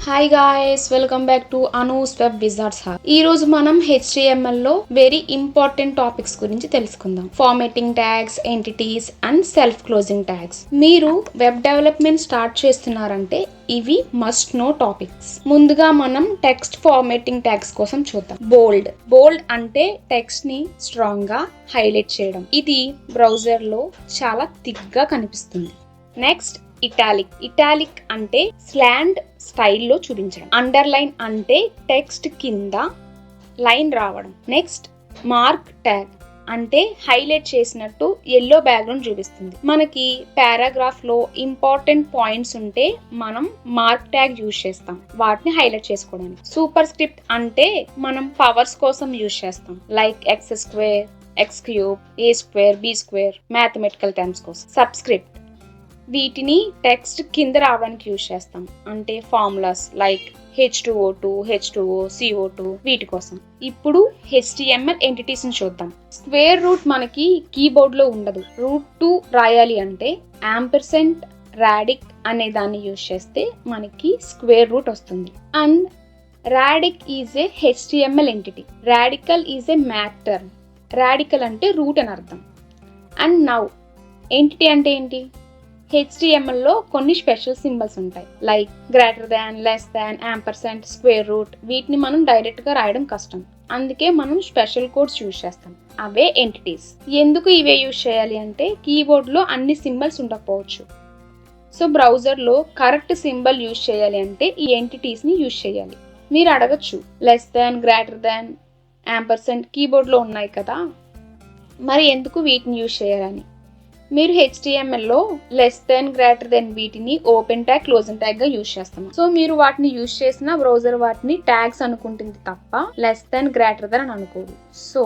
Hi guys, welcome back to Anu's Web Wizards Hub. ఈ రోజు మనం HTML లో వెరీ ఇంపార్టెంట్ టాపిక్స్ గురించి తెలుసుకుందాం. Formatting tags, entities and self closing tags. మీరు వెబ్ డెవలప్మెంట్ స్టార్ట్ చేస్తున్నారంటే ఇవి మస్ట్ నో టాపిక్స్. ముందుగా మనం టెక్స్ట్ ఫార్మాటింగ్ ట్యాగ్స్ కోసం చూద్దాం. బోల్డ్ అంటే టెక్స్ట్ ని స్ట్రాంగ్ గా హైలైట్ చేయడం. ఇది బ్రౌజర్ లో చాలా థిక్ గా కనిపిస్తుంది. నెక్స్ట్ ఇటాలిక్ అంటే స్లాండ్ స్టైల్లో చూపించడం. అండర్లైన్ అంటే టెక్స్ట్ కింద లైన్ రావడం. నెక్స్ట్ మార్క్ ట్యాగ్ అంటే హైలైట్ చేసినట్టు ఎల్లో బ్యాక్గ్రౌండ్ చూపిస్తుంది. మనకి పారాగ్రాఫ్ లో ఇంపార్టెంట్ పాయింట్స్ ఉంటే మనం మార్క్ ట్యాగ్ యూజ్ చేస్తాం వాటిని హైలైట్ చేసుకోవడానికి. సూపర్ స్క్రిప్ట్ అంటే మనం పవర్స్ కోసం యూజ్ చేస్తాం, like x², x³, a² b², mathematical terms కోసం. సబ్స్క్రిప్ట్ వీటిని టెక్స్ట్ కింద రావడానికి యూజ్ చేస్తాం, అంటే formulas like H2O2, H2O, CO2 వీటి కోసం. ఇప్పుడు HTML ఎంటిటీస్ ని చూద్దాం. స్క్వేర్ రూట్ మనకి కీబోర్డ్ లో ఉండదు. రూట్ 2 రాయాలి అంటే యాంపర్సెంట్ రాడిక్ అనే దాన్ని యూజ్ చేస్తే మనకి స్క్వేర్ రూట్ వస్తుంది. And రాడిక్ is a HTML entity. Radical is a math term. Radical అంటే రూట్ అని అర్థం. అండ్ నౌ ఎంటిటీ అంటే ఏంటి? HTML లో కొన్ని స్పెషల్ సింబల్స్ ఉంటాయి, like greater than, less than, ampersand, square root. వీటిని మనం డైరెక్ట్ గా రాయడం కష్టం, అందుకే మనం స్పెషల్ కోడ్స్ యూజ్ చేస్తాం. అవే ఎంటిటీస్. ఎందుకు ఇవే యూజ్ చేయాలి అంటే కీబోర్డ్ లో అన్ని సింబల్స్ ఉండకపోవచ్చు. సో బ్రౌజర్ లో కరెక్ట్ సింబల్ యూజ్ చేయాలి అంటే ఈ ఎంటిటీస్ ని యూజ్ చేయాలి. మీరు అడగచ్చు, less than, greater than, ampersand keyboard లో ఉన్నాయి కదా, మరి ఎందుకు వీటిని యూజ్ చేయాలని. మీరు HTML లో లెస్ దెన్, గ్రేటర్ దెన్ వీటిని ఓపెన్ ట్యాగ్, క్లోజింగ్ ట్యాగ్ గా యూజ్ చేస్తాం. సో మీరు వాటిని యూజ్ చేసిన బ్రౌజర్ వాటిని ట్యాగ్స్ అనుకుంటుంది తప్ప లెస్ దెన్, గ్రేటర్ దెన్ అని అనుకోదు. సో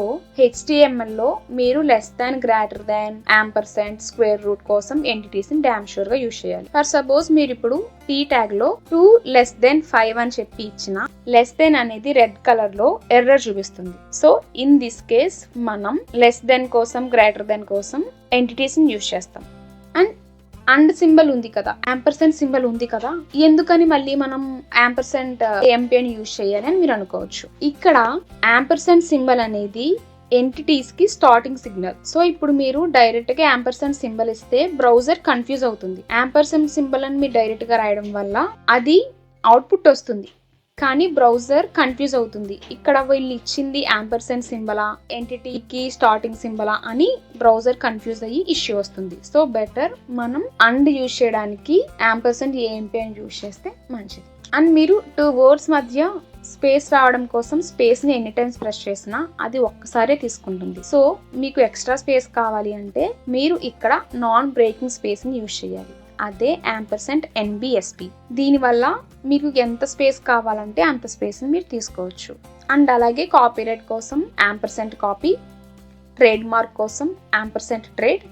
HTML లో మీరు less than, greater than, ampersand, square root కోసం ఎంటిటీస్ ని డామ్ షూర్ గా యూజ్ చేయాలి. ఫర్ సపోజ్ మీరు ఇప్పుడు P ట్యాగ్ లో 2<5 అని చెప్పి ఇచ్చిన లెస్ దెన్ అనేది రెడ్ కలర్ లో ఎర్రర్ చూపిస్తుంది. సో ఇన్ దిస్ కేస్ మనం లెస్ దెన్ కోసం, గ్రేటర్ దెన్ కోసం ఎంటిటీస్ ని యూజ్ చేస్తాం. అండ్ సింబల్ ఉంది కదా, యాంపర్సెంట్ సింబల్ ఉంది కదా, ఎందుకని మళ్ళీ మనం యాంపర్సెంట్ ఎంపీ అని యూజ్ చేయాలి అని మీరు అనుకోవచ్చు. ఇక్కడ యాంపర్సెంట్ సింబల్ అనేది ఎంటిటీస్ కి స్టార్టింగ్ సిగ్నల్. సో ఇప్పుడు మీరు డైరెక్ట్ గా యాంపర్సెంట్ సింబల్ ఇస్తే బ్రౌజర్ కన్ఫ్యూజ్ అవుతుంది. యాంపర్సెంట్ సింబల్ అని మీరు డైరెక్ట్ గా రాయడం వల్ల అది అవుట్పుట్ వస్తుంది, కానీ బ్రౌజర్ కన్ఫ్యూజ్ అవుతుంది. ఇక్కడ వీళ్ళు ఇచ్చింది యాంపర్సెంట్ సింబలా, ఎంటిటీకి స్టార్టింగ్ సింబలా అని బ్రౌజర్ కన్ఫ్యూజ్ అయ్యి ఇష్యూ వస్తుంది. సో బెటర్ మనం అండ్ యూజ్ చేయడానికి యాంపర్సెంట్ ఏఎంపీ అని యూజ్ చేస్తే మంచిది. అండ్ మీరు 2 వర్డ్స్ మధ్య స్పేస్ రావడం కోసం స్పేస్ ని ఎన్ని టైమ్స్ ప్రెస్ చేసినా అది ఒక్కసారే తీసుకుంటుంది. సో మీకు ఎక్స్ట్రా స్పేస్ కావాలి అంటే మీరు ఇక్కడ నాన్ బ్రేకింగ్ స్పేస్ ని యూజ్ చేయాలి, అదే &NBSP. దీనివల్ల మీకు ఎంత స్పేస్ కావాలంటే అంత స్పేస్ ని మీరు తీసుకోవచ్చు. అండ్ అలాగే కాపీరైట్ కోసం యాంపర్సెంట్ కాపీ, ట్రేడ్ మార్క్ కోసం యాంపర్సెంట్ ట్రేడ్,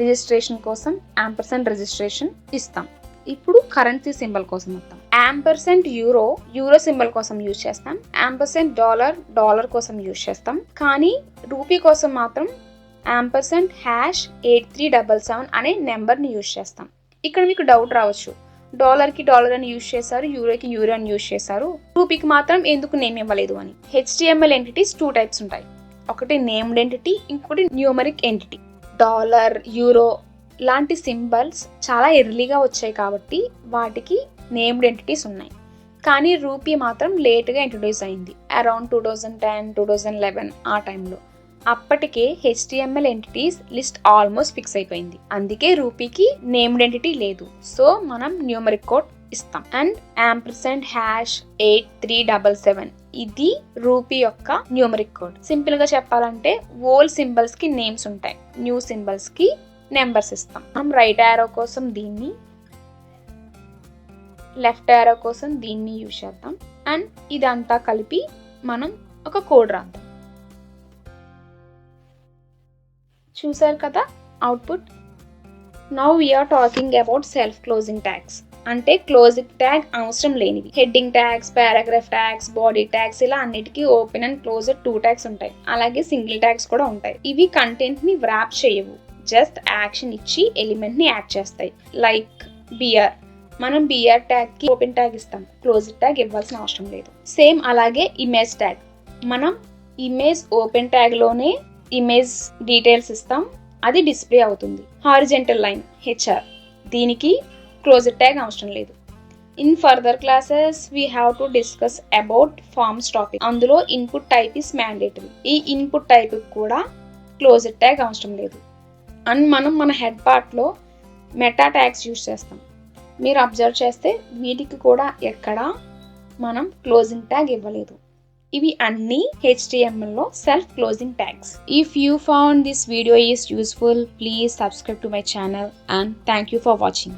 రిజిస్ట్రేషన్ కోసం యాంపర్సెంట్ రిజిస్ట్రేషన్ ఇస్తాం. ఇప్పుడు కరెన్సీ సింబల్ కోసం వస్తాం. యాంపర్సెంట్ యూరో సింబల్ కోసం యూజ్ చేస్తాం. యాంపర్సెంట్ డాలర్ కోసం యూజ్ చేస్తాం. కానీ రూపీ కోసం మాత్రం యాంపర్సెంట్ #8377 అనే నెంబర్ ని యూజ్ చేస్తాం. ఇక్కడ మీకు డౌట్ రావచ్చు, డాలర్ కి డాలర్ అని యూజ్ చేశారు, యూరోకి యూరో అని యూజ్ చేశారు, రూపీకి మాత్రం ఎందుకు నేమ్ ఇవ్వలేదు అని. HTML ఎంటిటీస్ 2 టైప్స్ ఉంటాయి, ఒకటి నేమ్డ్ ఎంటిటీ, ఇంకోటి న్యూమరిక్ ఎంటిటీ. డాలర్, యూరో లాంటి సింబల్స్ చాలా ఎర్లీగా వచ్చాయి కాబట్టి వాటికి నేమ్డ్ ఎంటిటీస్ ఉన్నాయి. కానీ రూపీ మాత్రం లేట్గా ఇంట్రొడ్యూస్ అయింది, అరౌండ్ 2010, 2011 ఆ టైంలో. అప్పటికే HTML entities list almost fix అయిపోయింది, అందుకే రూపీకి నేమ్డ్ ఎంటిటీ లేదు. సో మనం న్యూమరిక్ కోడ్ ఇస్తాం. అండ్ యాంపర్సెంట్ #8377 ఇది రూపీ యొక్క న్యూమరిక్ కోడ్. సింపుల్ గా చెప్పాలంటే ఓల్డ్ సింబల్స్ కి నేమ్స్ ఉంటాయి, న్యూ సింబల్స్ కి నెంబర్స్ ఇస్తాం. మనం రైట్ యారో కోసం దీన్ని, లెఫ్ట్ యారో కోసం దీన్ని యూజ్ చేద్దాం. అండ్ ఇదంతా కలిపి మనం ఒక కోడ్ రాద్దాం. చూసారు కదా output. Now we are talking about self closing tags. అంటే క్లోజింగ్ ట్యాగ్ అవసరం లేనివి. Heading tags, paragraph tags, body tags ఇలా అన్నిటికీ ఓపెన్ అండ్ క్లోజ్ 2 ట్యాగ్స్ ఉంటాయి. అలాగే సింగిల్ ట్యాగ్స్ కూడా ఉంటాయి. ఇవి కంటెంట్ ని వ్రాప్ చేయవు, జస్ట్ యాక్షన్ ఇచ్చి ఎలిమెంట్ ని యాడ్ చేస్తాయి. లైక్ బియర్ మనం బిఆర్ ట్యాగ్ కి ఓపెన్ ట్యాగ్ ఇస్తాం, క్లోజ్డ్ ట్యాగ్ ఇవ్వాల్సిన అవసరం లేదు. సేమ్ అలాగే ఇమేజ్ ట్యాగ్, మనం ఇమేజ్ ఓపెన్ ట్యాగ్ లోనే ఇమేజ్ డీటెయిల్స్ ఇస్తాం, అది డిస్ప్లే అవుతుంది. హారిజెంటల్ లైన్ హెచ్ఆర్, దీనికి క్లోజ్డ్ ట్యాగ్ అవసరం లేదు. In further classes we have to discuss about forms topic. అందులో ఇన్పుట్ టైప్ ఇస్ మ్యాండేటరీ. ఈ ఇన్పుట్ టైప్ కూడా క్లోజ్డ్ ట్యాగ్ అవసరం లేదు. అండ్ మనం మన హెడ్ పార్ట్లో మెటా ట్యాగ్స్ యూజ్ చేస్తాం. మీరు అబ్జర్వ్ చేస్తే వీటికి కూడా ఎక్కడ మనం క్లోజింగ్ ట్యాగ్ ఇవ్వలేదు. ఇవి అన్ని HTML లో self closing tags. If you found this video is useful, please subscribe to my channel and thank you for watching.